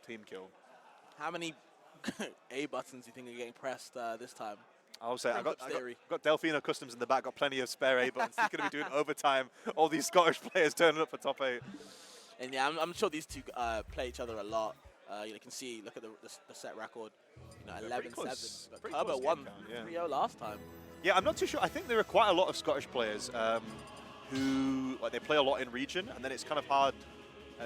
team kill. How many A buttons do you think are getting pressed this time? I'll say I got theory. Delfino Customs in the back, got plenty of spare A buttons. He's going to be doing overtime. All these Scottish players turning up for top 8. And yeah, I'm sure these two play each other a lot. You can see, look at the set record, 11-7. But Kirb0 won 3-0 last time. Yeah, I'm not too sure. I think there are quite a lot of Scottish players who they play a lot in region, and then it's kind of hard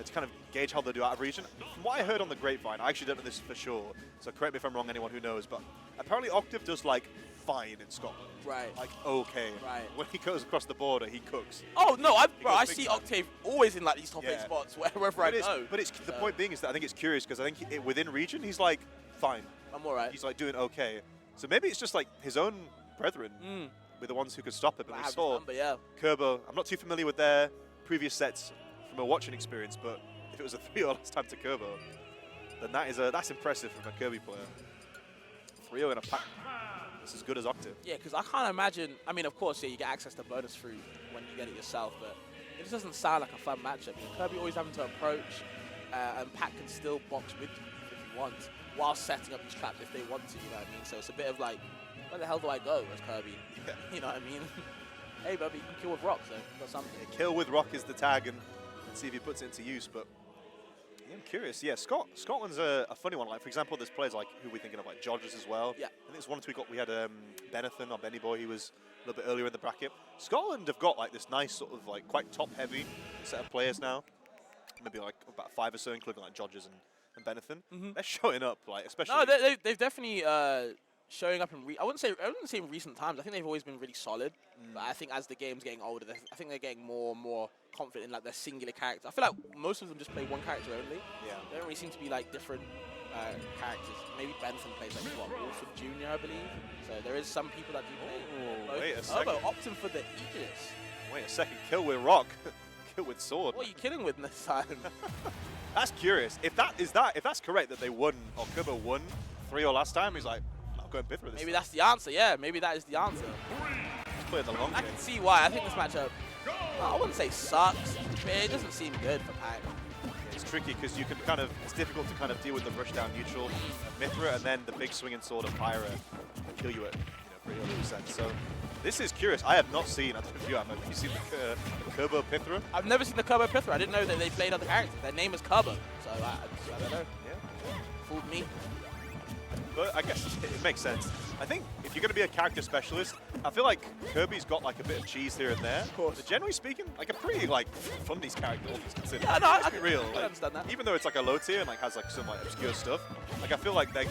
to kind of gauge how they do out of region. From what I heard on the grapevine, I actually don't know this for sure, so correct me if I'm wrong, anyone who knows, but apparently Octave does like fine in Scotland. Right. Like okay. Right. When he goes across the border, he cooks. Oh no, I see Octave always in like these top 8 spots wherever I go. But it's the point being is that I think it's curious because I think within region he's like fine. I'm alright. He's like doing okay. So maybe it's just like his own brethren were the ones who could stop it. But we saw Kirb0. I'm not too familiar with their previous sets from a watching experience, but if it was a 3-0 last time to Kirb0, then that's impressive from a Kirby player. 3-0 in a pack. That's as good as Octave. Yeah, because I can't imagine. I mean, of course, yeah, you get access to bonus fruit when you get it yourself, but it just doesn't sound like a fun matchup. Kirby always having to approach, and Pac can still box with you if he wants, while setting up these traps if they want to. You know what I mean? So it's a bit of like, where the hell do I go as Kirby? Yeah. You know what I mean? Hey, but you can kill with rock, so you've got something. Yeah, kill with rock is the tag, and see if he puts it into use. But yeah, I'm curious. Yeah, Scotland's a funny one. Like for example, there's players like who we're thinking of, like Jodgers as well. Yeah. I think there's one or two we had Benethan or Benny Boy. He was a little bit earlier in the bracket. Scotland have got like this nice sort of like quite top-heavy set of players now. Maybe like about 5 or so, including like Jodgers and Benethan. Mm-hmm. They're showing up, like especially. No, they've definitely showing up in. I wouldn't say in recent times. I think they've always been really solid. But I think as the game's getting older, I think they're getting more and more confident in like their singular character. I feel like most of them just play one character only. Yeah. They don't really seem to be like different characters. Maybe Benson plays like what, Wolfen Jr. I believe. So there is some people that do play. Oh, wait a second. Opting for the Aegis. Wait a second. Kill with rock. Kill with sword. What are you killing with this time? That's curious. If that's correct that they won, or Kirb0 won 3-0 last time, he's like, I'm going Bithra this Maybe time. that's the answer. Yeah, maybe that is the answer. He's playing the long game. I can see why. I think this matchup, I wouldn't say sucks, but it doesn't seem good for Pac. It's tricky because you can kind of, it's difficult to kind of deal with the rush down neutral of Mithra and then the big swinging sword of Pyra kill you at pretty 100%. So this is curious. I have not seen, I don't know if you have seen the Kirb0 Pithra? I've never seen the Kirb0 Pithra. I didn't know that they played other characters. Their name is Kirb0, so I don't know. Yeah. Fooled me. But I guess it makes sense. I think if you're going to be a character specialist, I feel like Kirby's got like a bit of cheese here and there. Of course. But generally speaking, like a pretty like fun these characters, all things considered. Yeah, no, Let's be real. I understand that. Even though it's like a low tier and like has like some like obscure stuff, like I feel like the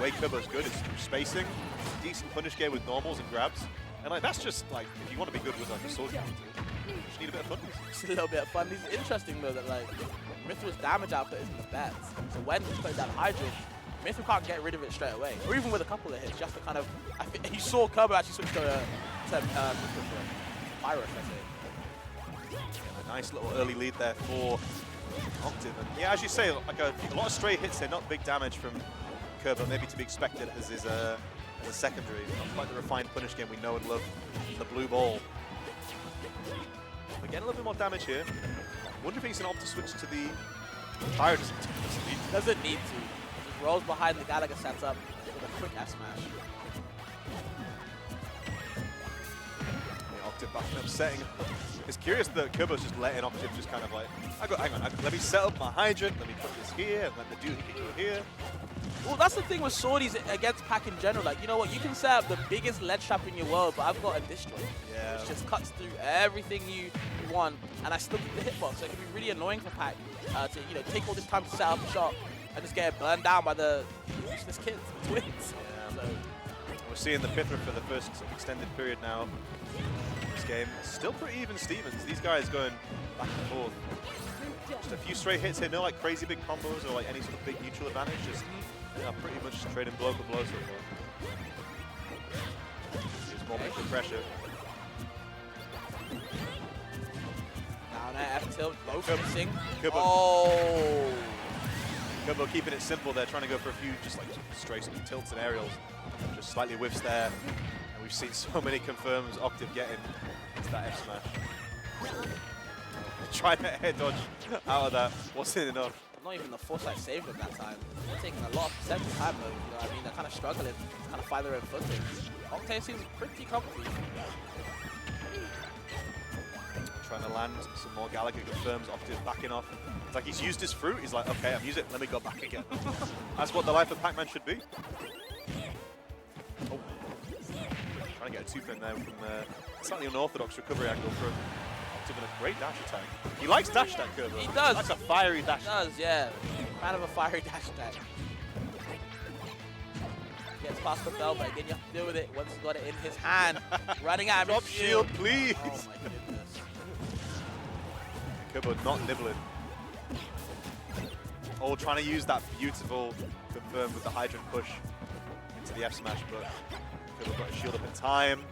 way Kirb0's good is through spacing, decent punish game with normals and grabs, and like that's just like if you want to be good with like a sword character, you just need a bit of fun. Just a little bit of fun. It's interesting though that like Mithra's damage output isn't the best. So when he's putting down Hydra, Mithra can't get rid of it straight away, or even with a couple of hits, just to kind of. I think you saw Kirb0 actually switch to Pyro, I say. A nice little early lead there for Octave. And yeah, as you say, like a lot of stray hits here, not big damage from Kirb0, maybe to be expected as a secondary. Not quite the refined punish game we know and love from the blue ball. We're getting a little bit more damage here. Wonder if he's going to opt to switch to the Pyro. Doesn't need to. Just rolls behind the Gallagher setup with a quick F smash. Yeah, Octave backing up, setting up. It's curious that Kirb0's just letting Octave just kind of like, hang on, let me set up my hydrant, let me put this here, and let the dude can go here. Well, that's the thing with swordies against Pac in general. Like, you know what? You can set up the biggest ledge trap in your world, but I've got a destroy. Yeah. Which just cuts through everything you want, and I still keep the hitbox. So it can be really annoying for Pac to take all this time to set up a shot and just get burned down by the useless kids, the twins. Yeah. So. We're seeing the Pithra for the first extended period now. This game still pretty even Stevens. These guys going back and forth. Just a few straight hits here, no like crazy big combos or like any sort of big neutral advantage. Just pretty much trading blow for blow so far. There's more mental pressure. Down air, F tilt, both missing. Oh! Kirb0 keeping it simple. They're trying to go for a few just like straight tilts and aerials. Just slightly whiffs there. And we've seen so many confirms Octave getting into that F smash. Trying to air dodge out of that wasn't enough. not even the foresight saved him that time. They're taking a lot of percent of time, though. You know what I mean? They're kind of struggling to kind of find their own footing. Octave seems pretty comfy. Trying to land some more. Gallagher confirms. Octave backing off. It's like he's used his fruit. He's like, okay, I've used it. Let me go back again. That's what the life of Pac-Man should be. Oh. Trying to get a tooth in there from slightly unorthodox recovery angle from Octave and a great dash attack. He likes dash attack, Kirby. He does. That's a fiery dash. He does, yeah. Kind of a fiery dash attack. Gets past the bell, but again, you have to deal with it once he's got it in his hand. Running out of Drop shield, please. Oh my goodness. Kirby not nibbling. Oh, trying to use that beautiful confirm with the hydrant push into the F smash, but Kirby got his shield up in time.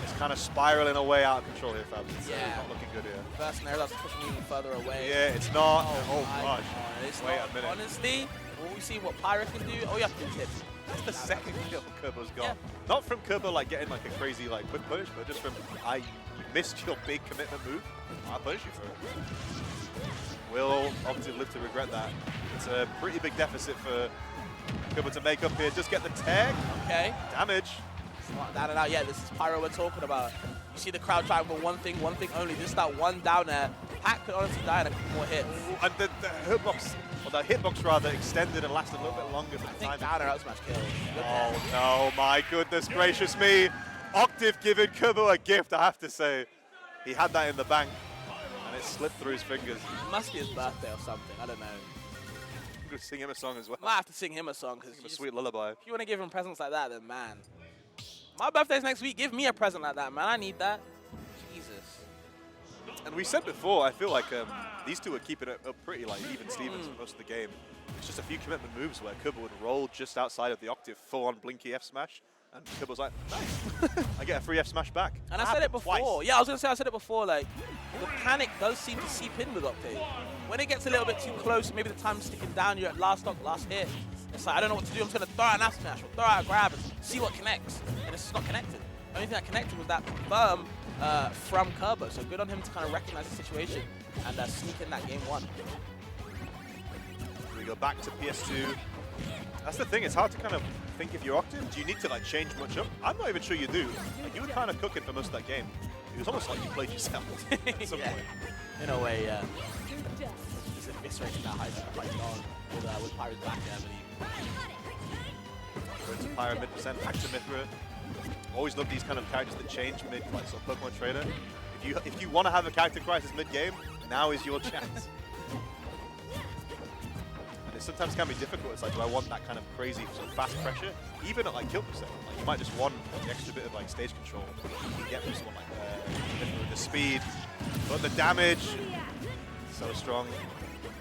It's kind of spiraling away out of control here, fam. It's not looking good here. First nair, that's pushing even further away. Yeah, it's not. Oh my gosh. It's Wait not, a minute. honestly, when we see what Pyro can do, oh, you have to tip. That's the second kill Kirby's got. Yeah. Not from Kirby like getting like a crazy like quick punish, but just from you missed your big commitment move. I'll punish you for it. Will Octave live to regret that? It's a pretty big deficit for Kirby to make up here. Just get the tag. Okay. Damage. It's not down and out yet. This is Pyro we're talking about. You see the crowd trying for one thing only. Just that one down there. Pac could honestly die in a couple more hits. And the hitbox, or the hitbox rather, extended and lasted a little bit longer. I think down air out smash kills. Oh no, my goodness gracious me. Octave giving Kirby a gift, I have to say. He had that in the bank, and it slipped through his fingers. It must be his birthday or something, I don't know. I'm going to sing him a song as well. Might have to sing him a song. Cause a sweet lullaby. If you want to give him presents like that, then man. My birthday's next week, give me a present like that, man. I need that. Jesus. And we said before, I feel like these two are keeping it up pretty like even Stevens for most of the game. It's just a few commitment moves where Kirby would roll just outside of the Octave full-on blinky F smash. And Kirby was like, nice, I get a free F smash back. And I said it before. Twice. Yeah, I was going to say I said it before. Like, the panic does seem to seep in with Octave. When it gets a little bit too close, maybe the time's sticking down, you're at last stock, last hit. It's like, I don't know what to do. I'm just going to throw out an F smash or throw out a grab and see what connects. And it's just not connected. The only thing that connected was that confirm from Kirby. So good on him to kind of recognize the situation and sneak in that game one. We go back to PS2. That's the thing, it's hard to kind of think if you're Octave. Do you need to like change much up? I'm not even sure you do. Like, you were kind of cooking for most of that game. It was almost like you played yourself at some point. In a way, yeah. He's eviscerating that hydrant quite long with Pyro's back there, I believe. Go into Pyro mid-percent, back to Mithra. Always love these kind of characters that change mid, like sort of Pokemon trainer. If you want to have a character crisis mid-game, now is your chance. And it sometimes can be difficult. It's like, do I want that kind of crazy sort of fast pressure? Even at like kill percent, like you might just want the extra bit of like stage control you can get from someone like Mithra with the speed, but the damage so strong.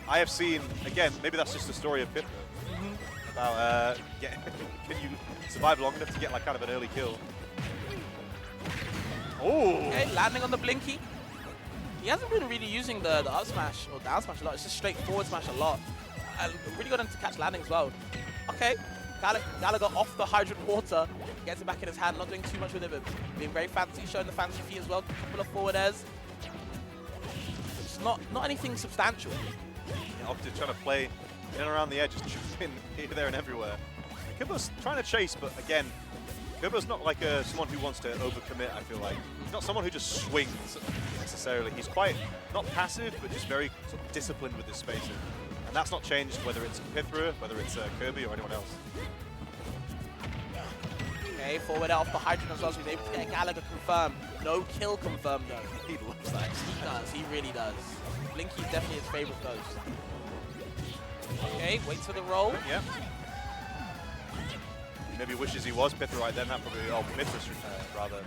I have seen again, maybe that's just the story of Pitbull. About can you survive long enough to get like kind of an early kill? Oh! Okay, landing on the blinky. He hasn't been really using the up smash or down smash a lot. It's just straight forward smash a lot. And really got him to catch landing as well. Okay, Gallagher off the hydrant water, gets it back in his hand, not doing too much with it, but being very fancy, showing the fancy feet as well. A couple of forward airs. It's not anything substantial. Yeah, Octave trying to play in and around the edge, just jumping here, there, and everywhere. Kirby's trying to chase, but again, Kirby's not like someone who wants to overcommit, I feel like. He's not someone who just swings necessarily. He's quite, not passive, but just very sort of disciplined with his spacing. And that's not changed whether it's Mithra, whether it's Kirby, or anyone else. Okay, forward off the hydrant as well, so he's able to get a Gallagher confirmed. No kill confirmed though. He loves that. He does, he really does. Blinky's definitely his favorite ghost. Okay, waits for the roll. Yeah. Maybe wishes he was Mithra right then. That probably, Mithra rather.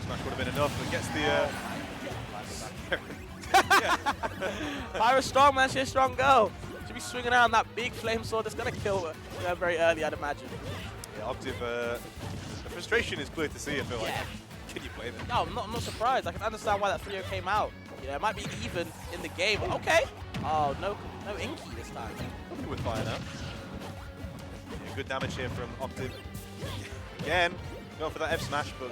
Smash would have been enough, but gets the. Pyro's strong, man. She's a strong girl. She'll be swinging around that big flame sword that's going to kill her very early, I'd imagine. Yeah, Octave, the frustration is clear to see, I feel like. Can you blame it? No, I'm not surprised. I can understand why that 3-0 came out. You know, it might be even in the game. But okay. Oh, no Inky this time. Probably with fire now. Yeah, good damage here from Octave. Again, going for that F smash, but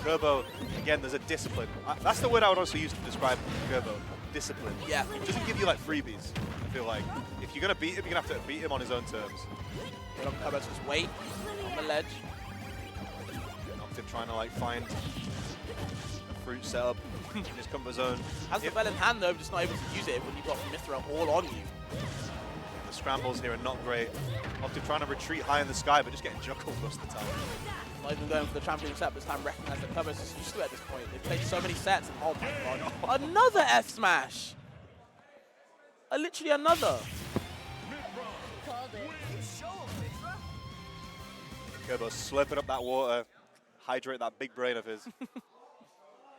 Kirb0, again, there's a discipline. That's the word I would also use to describe Kirb0. Discipline. Yeah. It doesn't give you like freebies. I feel like if you're gonna beat him, you're gonna have to beat him on his own terms. Kirby just wait on the ledge. Octave trying to like find a fruit setup in his comfort zone. Has the bell in hand though, just not able to use it when you've got Mythra all on you. The scrambles here are not great. Octave trying to retreat high in the sky, but just getting juggled most of the time. Not even going for the trampoline set this time, recognize that Kirby's just used to it at this point. They've played so many sets, and oh my god. Another F smash! Literally another. Kirby slurping up that water, hydrate that big brain of his.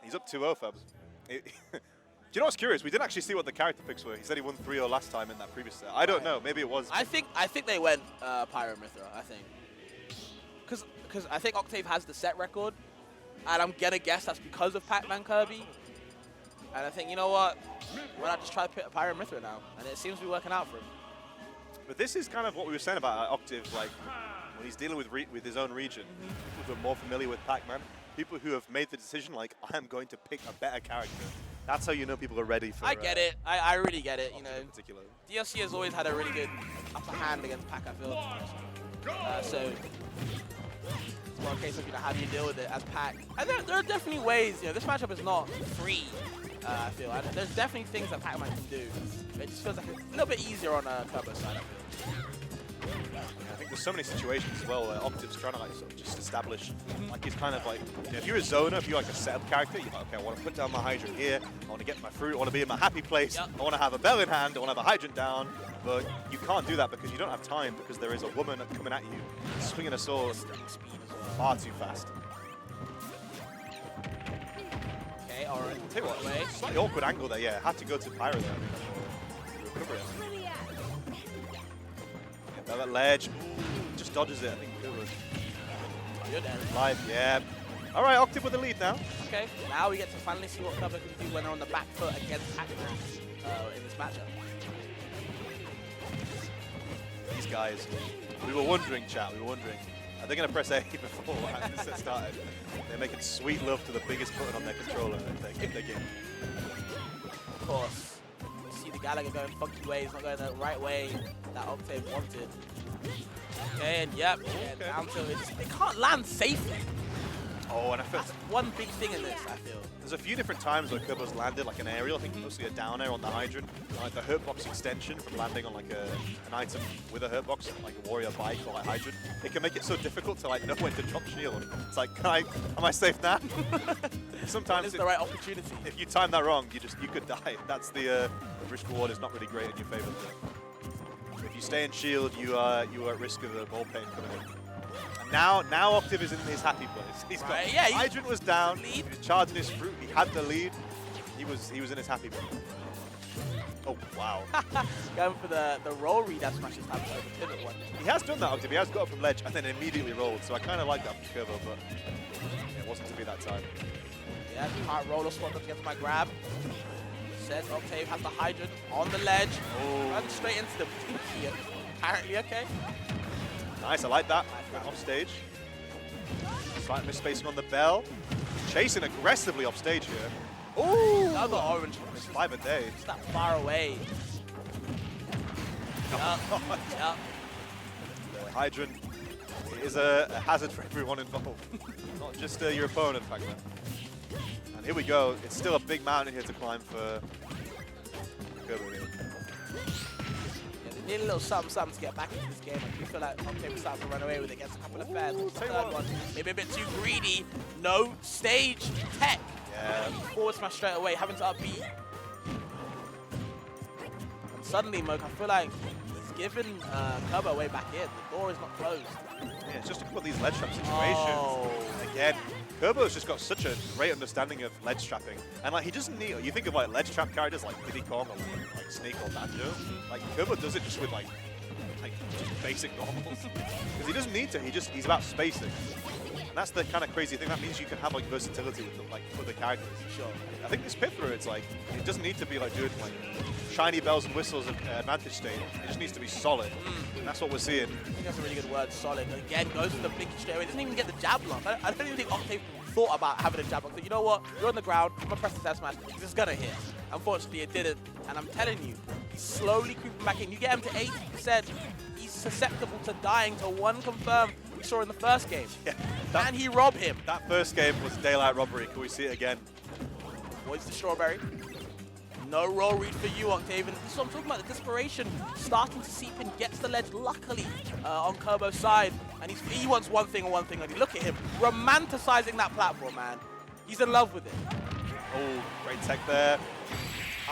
He's up 2-0, Fabs. Do you know what's curious? We didn't actually see what the character picks were. He said he won 3-0 last time in that previous set. I don't know. Maybe it was. I think they went Pyro Mythra, I think. Because I think Octave has the set record, and I'm gonna guess that's because of Pac-Man Kirby. And I think, you know what? Why not just try to pick Pyro Mythra now? And it seems to be working out for him. But this is kind of what we were saying about Octave, like when he's dealing with his own region, people who are more familiar with Pac-Man, people who have made the decision like, I am going to pick a better character. That's how you know people are ready for I get it. I really get it. Octave you know, in particular. DLC has always had a really good upper hand against Pac, I feel. So it's more a case of, you know, how do you deal with it as Pac? And there are definitely ways, you know, this matchup is not free, I feel. And there's definitely things that Pac-Man can do. It just feels like it's a little bit easier on Kirby's side, I feel. I think there's so many situations as well where Octave's trying to like sort of just establish, like he's kind of like, you know, if you're a zoner, if you're like a setup character, you're like, okay, I want to put down my hydrant here, I want to get my fruit, I want to be in my happy place, I want to have a bell in hand, I want to have a hydrant down, but you can't do that because you don't have time because there is a woman coming at you, swinging a sword far too fast. Okay, alright. Tell you what, slightly awkward angle there, yeah, had to go to Pyro there. Recover it. That ledge, just dodges it, I think. Good end. Live, yeah. All right, Octave with the lead now. Okay, now we get to finally see what Kirby can do when they're on the back foot against Pac-Man in this matchup. These guys, we were wondering, chat, are they going to press A before this set started? They're making sweet love to the biggest button on their controller, I think, they're getting. Of course. You see the Gallagher going funky ways, not going the right way that Octave wanted. Okay, and yep, down to it. They can't land safely. Oh, and I feel that's one big thing in this, I feel. There's a few different times where Kirby's landed like an aerial, I think mostly a down air on the hydrant, like the hurtbox extension from landing on like an item with a hurtbox, like a warrior bike or like hydrant. It can make it so difficult to like know when to drop shield. It's like, am I safe now? Sometimes it's the right opportunity. If you time that wrong, you could die. That's the risk reward is not really great in your favor. If you stay in shield, you are at risk of the ball pain coming in. And now Octave is in his happy place. He's got hydrant was down. He was charging his fruit. He had the lead. He was in his happy place. Oh wow! Going for the roll read that smashes time over the pivot one. He has done that, Octave. He has got up from ledge and then immediately rolled. So I kind of like that from Kirby, but it wasn't to be that time. Yeah, can't roll or swap up against my grab. Says Octave has the hydrant on the ledge. Oh. Runs straight into the pinky. Apparently, okay. Nice, I like that. Went off stage. Slight misspacing on the bell. Chasing aggressively off stage here. Ooh! Another orange. 5 a day. Just that far away. Yep. The hydrant is a hazard for everyone involved. Not just your opponent, Pac-Man. And here we go. It's still a big mountain here to climb for Kirby. Yeah, they need a little something to get back into this game. I do feel like Octave is starting to run away with it against a couple of fairs. Third one, maybe a bit too greedy. No stage tech. Yeah. Forward smash straight away, having to upbeat. And suddenly, Moke, I feel like he's given Kirby a way back in. The door is not closed. Yeah, it's just a couple of these ledge trap situations. Oh. Again, Kirby's just got such a great understanding of ledge trapping. And like he doesn't need, you think of like ledge trap characters like Diddy Kong or like Snake or Banjo. Like Kirby does it just with like just basic normals. Because he doesn't need to, he's about spacing. And that's the kind of crazy thing. That means you can have like versatility with like other characters. Sure. I think this pit through, it's like it doesn't need to be like doing like shiny bells and whistles at advantage state. It just needs to be solid. And that's what we're seeing. I think that's a really good word, solid. Again, goes for the blinky straight away. Doesn't even get the jab block. I don't even think Octave thought about having a jab block. So you know what? You're on the ground. I'm gonna press the test smash. This is gonna hit. Unfortunately, it didn't. And I'm telling you, He's slowly creeping back in. You get him to 80%, he's susceptible to dying to one confirm we saw in the first game. Yeah, Can he rob him? That first game was daylight robbery. Can we see it again? What's the strawberry? No roll read for you, Octave. And this is what I'm talking about, the desperation starting to seep in, gets the ledge, luckily, on Kirb0's side. And he wants one thing and one thing only. Look at him, romanticizing that platform, man. He's in love with it. Oh, great tech there.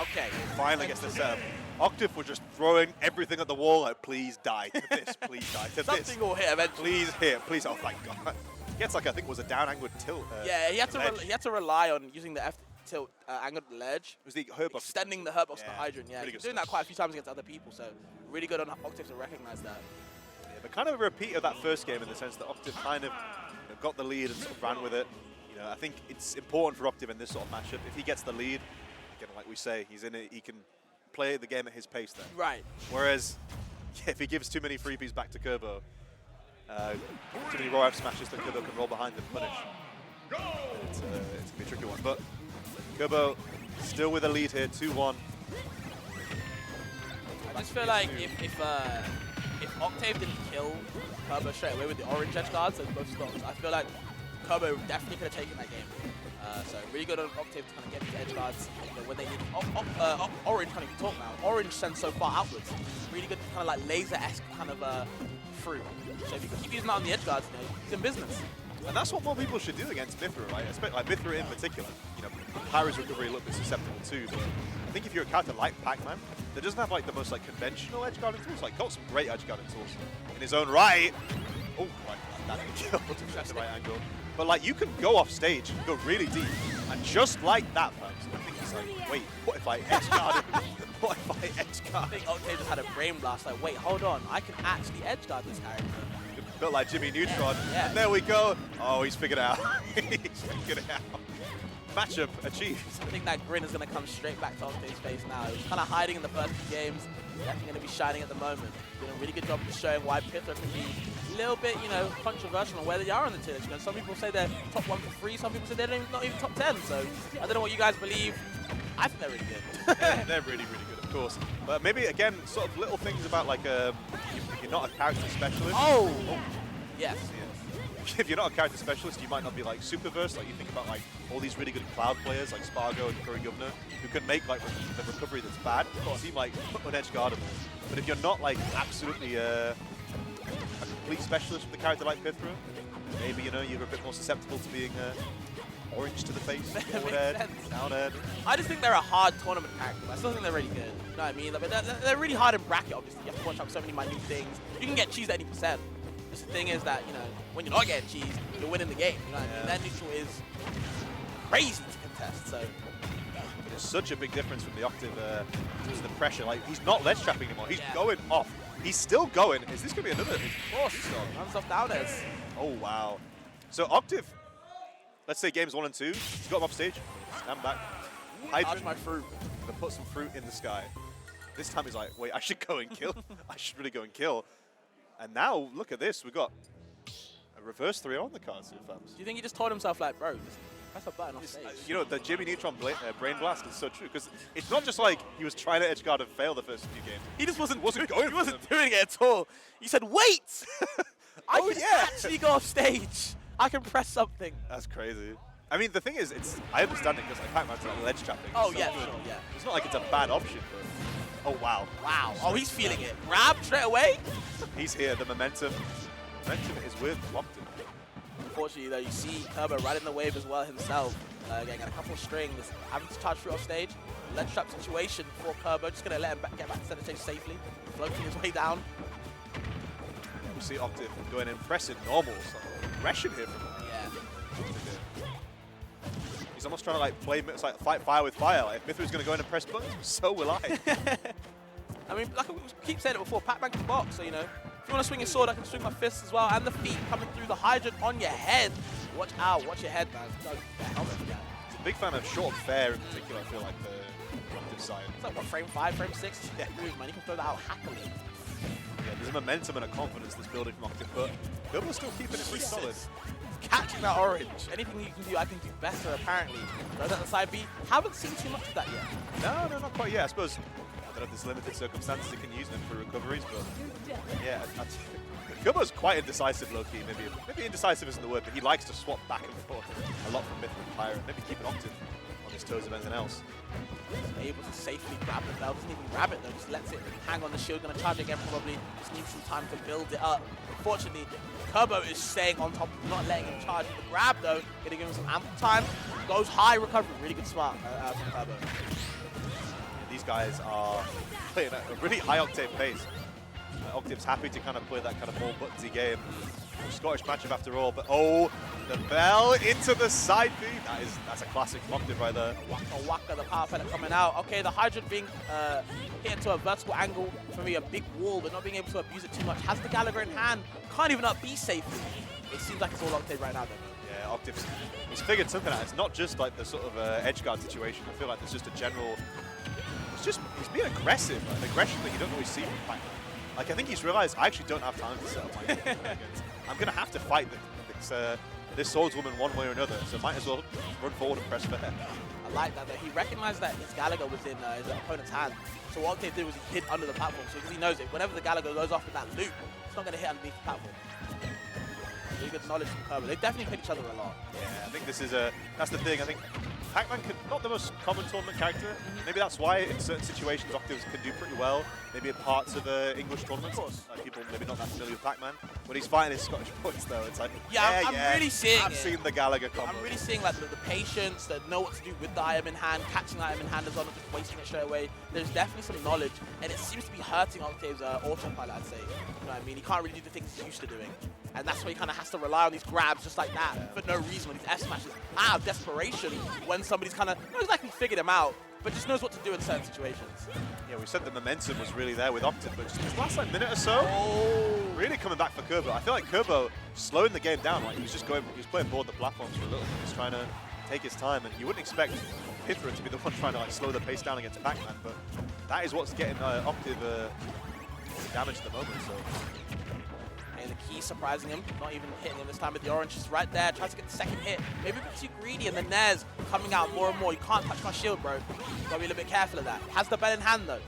Okay. Finally gets the setup. Octave was just throwing everything at the wall, like, please die to this, please die to this. Something will hit eventually. Please hit, please, oh my god. He gets like, I think it was a down angled tilt. Yeah, he had to rely on using the F tilt angled ledge. It was the herb box. Extending the herb box to hydrant, yeah. Really He's doing that quite a few times against other people, so really good on Octave to recognize that. Yeah, but kind of a repeat of that first game in the sense that Octave kind of got the lead and sort of ran with it. You know, I think it's important for Octave in this sort of matchup. If he gets the lead, again, like we say, he's in it, he can play the game at his pace there. Right. Whereas, yeah, if he gives too many freebies back to Kirb0, too many raw F smashes that Kirb0 can roll behind and punish. It's going to be a tricky one. But Kirb0 still with a lead here, 2-1. I just feel like if Octave didn't kill Kirb0 straight away with the orange edge guards and both stocks, I feel like Kirb0 definitely could have taken that game. So really good on Octave to kind of get these edge guards, you know, when they need orange kind of talk now. Orange sends so far outwards. Really good kind of like laser-esque kind of through. So if you can keep using that on the edge guards, you know, he's in business. And that's what more people should do against Mithra, right? Like Mithra in particular. You know, Pyro's recovery a little bit susceptible too, but I think if you're a character like Pac-Man, that doesn't have like the most like conventional edge guarding tools, like got some great edge guarding tools in his own right. Oh, right, that killed at the right angle. But like you can go off stage, go really deep, and just like that, fans, I think it's like, wait, what if I edge guard him? What if I edge guard? I think Octave just had a brain blast, like, wait, hold on, I can actually edge guard this character. Built like Jimmy Neutron, yeah. And there we go. Oh, he's figured it out. He's figured it out. Matchup achieved. I think that grin is going to come straight back to Octave's face now. He was kind of hiding in the first few games. Definitely going to be shining at the moment. Doing a really good job of showing why Mithra can be a little bit, you know, controversial on where they are on the tier. You know, some people say they're top 1 for 3. Some people say they're not even top 10. So I don't know what you guys believe. I think they're really good. Yeah, they're really, really good, of course. But maybe, again, sort of little things about, like, if you're not a character specialist. Oh! Yes. If you're not a character specialist, you might not be, like, super versed. Like, you think about, like, all these really good cloud players, like Spargo and Curry Governor, who can make, like, the recovery that's bad. Seem like on-edge guardable. But if you're not, like, absolutely a complete specialist with a character like Mithra, maybe, you know, you're a bit more susceptible to being orange to the face, forward edge, down edge. I just think they're a hard tournament character. I still think they're really good. You know what I mean? Like, they're really hard in bracket, obviously. You have to watch out so many minute things. You can get cheesed at 80%. Just the thing is that, you know, when you're not getting cheesed, you're winning the game. You know what I mean? That neutral is crazy to contest. So there's such a big difference from the Octave to the pressure. Like, he's not ledge trapping anymore. He's going off. He's still going. Is this going to be another? Of course. Runs off down airs. Oh, wow. So Octave, let's say games 1 and 2, he's got him off stage. Stand back. Hydrant my fruit. Gonna put some fruit in the sky. This time he's like, wait, I should go and kill. I should really go and kill. And now, look at this. We've got a reverse 3 on the cards here, fams. Do you think he just told himself, like, bro, just press a button off stage? You know, the Jimmy Neutron brain blast is so true, because it's not just like he was trying to edge guard and fail the first few games. He just wasn't going. He wasn't doing it at all. He said, wait! I can actually go off stage. I can press something. That's crazy. I mean, the thing is, I understand it because like Pac-Man's like ledge trapping. Oh, so yeah, sure, yeah. It's not like it's a bad option, but oh, wow. Wow. Oh, he's feeling it. Grab straight away. He's here. The momentum is with Octave. Unfortunately, though, you see Kirb0 riding the wave as well himself. Getting a couple of strings, having to charge through off stage. Ledge trap situation for Kirb0. Just going to let him get back to center stage safely. Floating his way down. We see Octave going impressive normal. Some aggression here from him. Yeah. He's almost trying to like play, it's like fight fire with fire. Like if Mithra's going to go in and press buttons, so will I. I mean, like I keep saying it before, Pac-Man can box, so you know, if you want to swing your sword, I can swing my fists as well, and the feet coming through the hydrant on your head. Watch out, watch your head, man. Don't get a helmet again. He's a big fan of short and fair in particular, I feel like, the Octave side. It's like, what, frame 5, frame 6? Yeah, man, you can throw that out happily. Yeah, there's a momentum and a confidence that's building from Octave, but Kirby's still keeping it pretty solid. Catching that orange. Anything you can do, I can do better, apparently. Throw that to side B. Haven't seen too much of that yet. No, not quite yet. I suppose but of this limited circumstances, he can use them for recoveries. But yeah, Kirb0's quite indecisive, low-key. Maybe indecisive isn't the word, but he likes to swap back and forth a lot from Myth and Pirate. Maybe keep an Octave on his toes of anything else. Able to safely grab the bell, doesn't even grab it though, just lets it hang on the shield, gonna charge again probably, just needs some time to build it up. Unfortunately, Kirb0 is staying on top, not letting him charge the grab though, gonna give him some ample time, goes high recovery, really good smart from Kirb0. These guys are playing at a really high Octave pace. Octave's happy to kind of play that kind of more buttonsy game. Scottish matchup after all, but oh, the bell into the side B. That's a classic from Octave right there. Waka, the power pellet coming out. Okay, the Hydrant being hit into a vertical angle for me, a big wall, but not being able to abuse it too much. Has the Gallagher in hand, can't even up B safely. It seems like it's all Octave right now though. Yeah, Octave's he's figured something out. It's not just like the sort of edge guard situation. I feel like there's just a general. He's being aggressive, like, an aggression that you don't always see from Pac-Man. Like, I think he's realized I actually don't have time to set up my game. I'm going to have to fight this swordswoman one way or another, so might as well run forward and press fair. I like that, he recognized that his Gallagher was in his opponent's hand. So what Octave did was he hid under the platform, so because he knows it, whenever the Gallagher goes off in that loop, it's not going to hit underneath the platform. Really good knowledge from Kirby. They definitely played each other a lot. Yeah, I think this is that's the thing. I think Pac-Man not the most common tournament character. Maybe that's why in certain situations Octaves can do pretty well. Maybe in parts of English tournaments. People maybe not that familiar with Pac-Man. When he's fighting his Scottish boys though, it's like, I'm really seeing I've seen the Gallagher combo. I'm really seeing like the patience, that know what to do with the item in hand, catching the item in hand as well, not just wasting it straight away. There's definitely some knowledge, and it seems to be hurting Octave's autopilot, I'd say. You know what I mean? He can't really do the things he's used to doing. And that's why he kind of has to rely on these grabs just like that for no reason, when these F smashes out of desperation when somebody's kind of not exactly figured him out, but just knows what to do in certain situations. Yeah, we said the momentum was really there with Octave, but just this last like minute or so, really coming back for Kirb0. I feel like Kirb0 slowing the game down. Like he was playing board the platforms for a little bit, just trying to take his time, and you wouldn't expect Pithra to be the one trying to like slow the pace down against Pac-Man, but that is what's getting Octave damage at the moment. So. And the key surprising him, not even hitting him this time, but the orange is right there, tries to get the second hit. Maybe a bit too greedy, and the Nez coming out more and more. You can't touch my shield, bro. Gotta be a little bit careful of that. Has the bell in hand, though.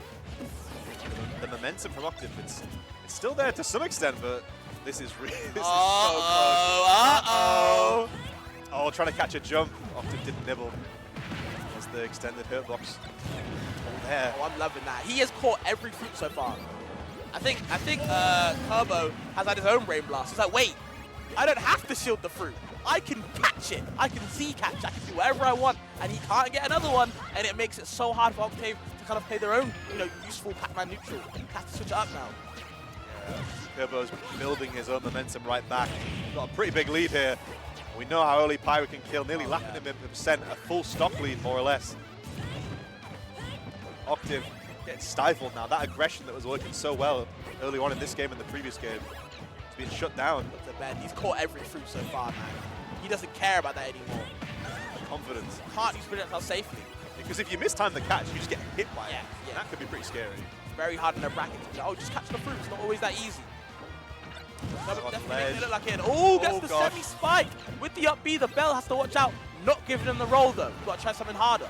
The momentum from Octave, it's still there to some extent, but this is really so close. Oh, trying to catch a jump. Octave didn't nibble. There's the extended hurt box. There. Oh, I'm loving that. He has caught every fruit so far. I think Kirb0 has had his own brain blast. He's like, wait, I don't have to shield the fruit. I can catch it. I can Z-catch. I can do whatever I want. And he can't get another one. And it makes it so hard for Octave to kind of play their own, useful Pac-Man neutral. Has to switch it up now. Yeah, Kirb0's building his own momentum right back. Got a pretty big lead here. We know how early Pyro can kill, nearly lapping him in percent, a full stock lead more or less. Octave getting stifled now. That aggression that was working so well early on in this game and the previous game is being shut down. The bed. He's caught every fruit so far, man. He doesn't care about that anymore. Confidence. Can't use projectile safely. Because if you miss time the catch, you just get hit by it. Yeah. That could be pretty scary. Very hard in their bracket. Oh, just catch the fruit. It's not always that easy. Definitely look like it. Oh, gets the semi-spike. With the up B, the bell has to watch out. Not giving him the roll, though. You've got to try something harder.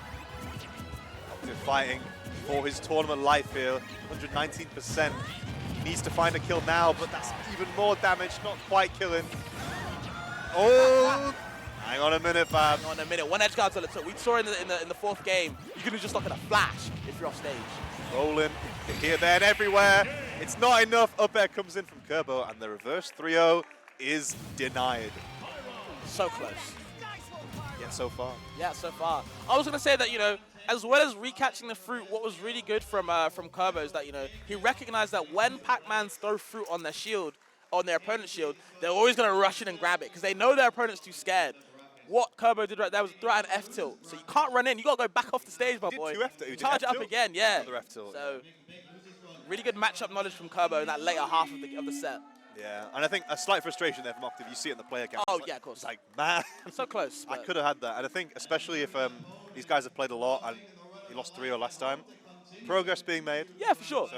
Octave fighting for his tournament life here, 119%. He needs to find a kill now, but that's even more damage, not quite killing. Oh, hang on a minute, fam. Hang on a minute. One edge guard's all it took. We saw in the fourth game, you can just look at a flash if you're off stage. Rolling here, there, and everywhere. It's not enough. Up air comes in from Kirb0, and the reverse 3-0 is denied. So close. Yet so far. Yeah, so far. I was going to say that, as well as recatching the fruit, what was really good from Kirb0 is that, he recognized that when Pac-Mans throw fruit on their shield, on their opponent's shield, they're always going to rush in and grab it because they know their opponent's too scared. What Kirb0 did right there was throw out an F-tilt. So you can't run in. You got to go back off the stage, my boy. Charge it up again, yeah. Another F-tilt. So really good matchup knowledge from Kirb0 in that later half of the set. Yeah, and I think a slight frustration there from Octave. You see it in the player count. Oh, yeah, of course. It's like, man. So close. I could have had that. And I think especially if these guys have played a lot and he lost 3-0 last time, progress being made. Yeah, for sure. So